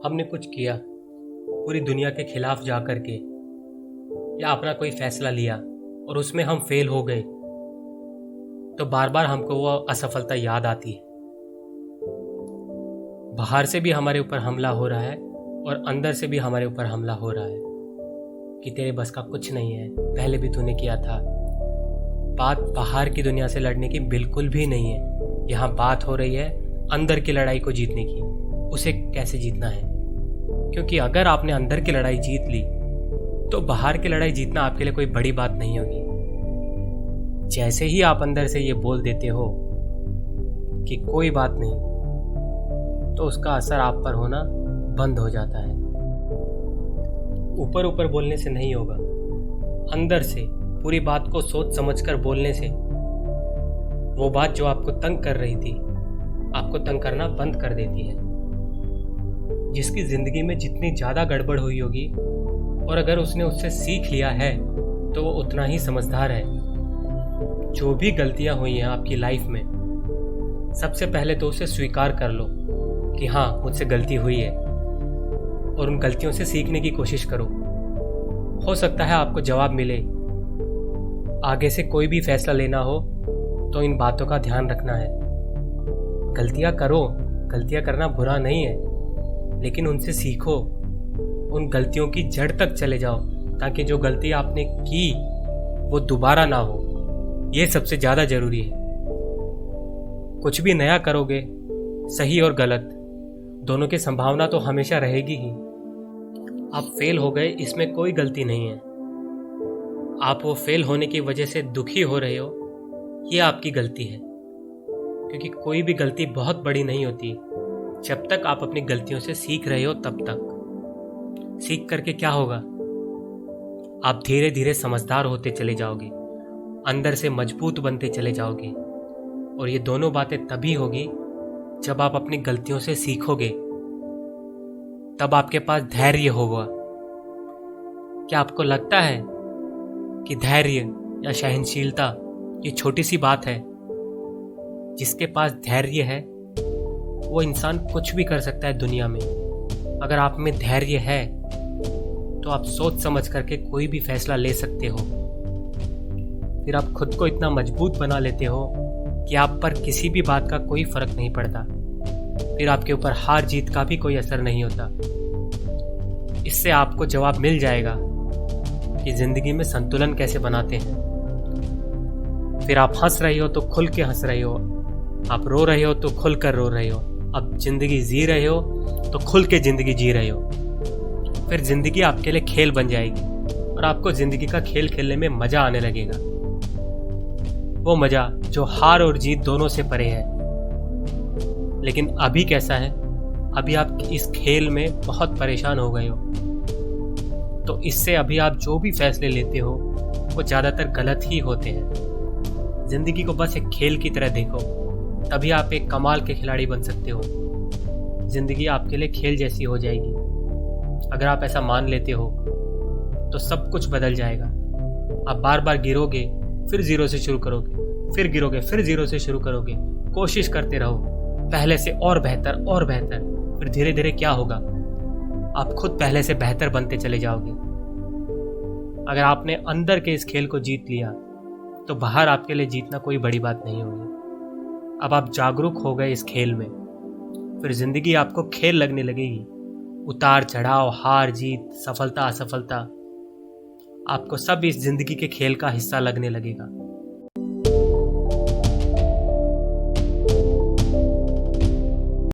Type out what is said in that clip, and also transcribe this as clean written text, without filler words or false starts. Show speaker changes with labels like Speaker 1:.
Speaker 1: हमने कुछ किया पूरी दुनिया के खिलाफ जा कर के, या अपना कोई फैसला लिया और उसमें हम फेल हो गए, तो बार बार हमको वो असफलता याद आती है। बाहर से भी हमारे ऊपर हमला हो रहा है और अंदर से भी हमारे ऊपर हमला हो रहा है कि तेरे बस का कुछ नहीं है, पहले भी तूने किया था। बात बाहर की दुनिया से लड़ने की बिल्कुल भी नहीं है। यहाँ बात हो रही है अंदर की लड़ाई को जीतने की, उसे कैसे जीतना है। क्योंकि अगर आपने अंदर की लड़ाई जीत ली तो बाहर की लड़ाई जीतना आपके लिए कोई बड़ी बात नहीं होगी। जैसे ही आप अंदर से ये बोल देते हो कि कोई बात नहीं, तो उसका असर आप पर होना बंद हो जाता है। ऊपर ऊपर बोलने से नहीं होगा, अंदर से पूरी बात को सोच समझकर बोलने से वो बात जो आपको तंग कर रही थी, आपको तंग करना बंद कर देती है। जिसकी जिंदगी में जितनी ज़्यादा गड़बड़ हुई होगी और अगर उसने उससे सीख लिया है तो वो उतना ही समझदार है। जो भी गलतियां हुई हैं आपकी लाइफ में, सबसे पहले तो उसे स्वीकार कर लो कि हाँ, मुझसे गलती हुई है, और उन गलतियों से सीखने की कोशिश करो। हो सकता है आपको जवाब मिले। आगे से कोई भी फैसला लेना हो तो इन बातों का ध्यान रखना है। गलतियां करो, गलतियां करना बुरा नहीं है, लेकिन उनसे सीखो, उन गलतियों की जड़ तक चले जाओ ताकि जो गलती आपने की वो दोबारा ना हो। ये सबसे ज़्यादा ज़रूरी है। कुछ भी नया करोगे, सही और गलत दोनों की संभावना तो हमेशा रहेगी ही। आप फेल हो गए, इसमें कोई गलती नहीं है। आप वो फेल होने की वजह से दुखी हो रहे हो, ये आपकी गलती है। क्योंकि कोई भी गलती बहुत बड़ी नहीं होती जब तक आप अपनी गलतियों से सीख रहे हो। तब तक सीख करके क्या होगा, आप धीरे धीरे समझदार होते चले जाओगे, अंदर से मजबूत बनते चले जाओगे। और ये दोनों बातें तभी होगी जब आप अपनी गलतियों से सीखोगे, तब आपके पास धैर्य होगा। क्या आपको लगता है कि धैर्य या सहनशीलता ये छोटी सी बात है? जिसके पास धैर्य है वो इंसान कुछ भी कर सकता है दुनिया में। अगर आप में धैर्य है तो आप सोच समझ करके कोई भी फैसला ले सकते हो। फिर आप खुद को इतना मजबूत बना लेते हो कि आप पर किसी भी बात का कोई फर्क नहीं पड़ता। फिर आपके ऊपर हार जीत का भी कोई असर नहीं होता। इससे आपको जवाब मिल जाएगा कि जिंदगी में संतुलन कैसे बनाते हैं। फिर आप हंस रहे हो तो खुल के हंस रहे हो, आप रो रहे हो तो खुल कर रो रहे हो, अब जिंदगी जी रहे हो तो खुल के जिंदगी जी रहे हो। फिर जिंदगी आपके लिए खेल बन जाएगी और आपको जिंदगी का खेल खेलने में मजा आने लगेगा। वो मजा जो हार और जीत दोनों से परे है। लेकिन अभी कैसा है, अभी आप इस खेल में बहुत परेशान हो गए हो, तो इससे अभी आप जो भी फैसले लेते हो वो ज़्यादातर गलत ही होते हैं। जिंदगी को बस एक खेल की तरह देखो, तभी आप एक कमाल के खिलाड़ी बन सकते हो। जिंदगी आपके लिए खेल जैसी हो जाएगी। अगर आप ऐसा मान लेते हो तो सब कुछ बदल जाएगा। आप बार बार गिरोगे, फिर जीरो से शुरू करोगे, फिर गिरोगे, फिर जीरो से शुरू करोगे। कोशिश करते रहो पहले से और बेहतर और बेहतर। फिर धीरे धीरे क्या होगा, आप खुद पहले से बेहतर बनते चले जाओगे। अगर आपने अंदर के इस खेल को जीत लिया तो बाहर आपके लिए जीतना कोई बड़ी बात नहीं होगी। अब आप जागरूक हो गए इस खेल में, फिर जिंदगी आपको खेल लगने लगेगी। उतार चढ़ाव, हार जीत, सफलता असफलता, आपको सब इस जिंदगी के खेल का हिस्सा लगने लगेगा।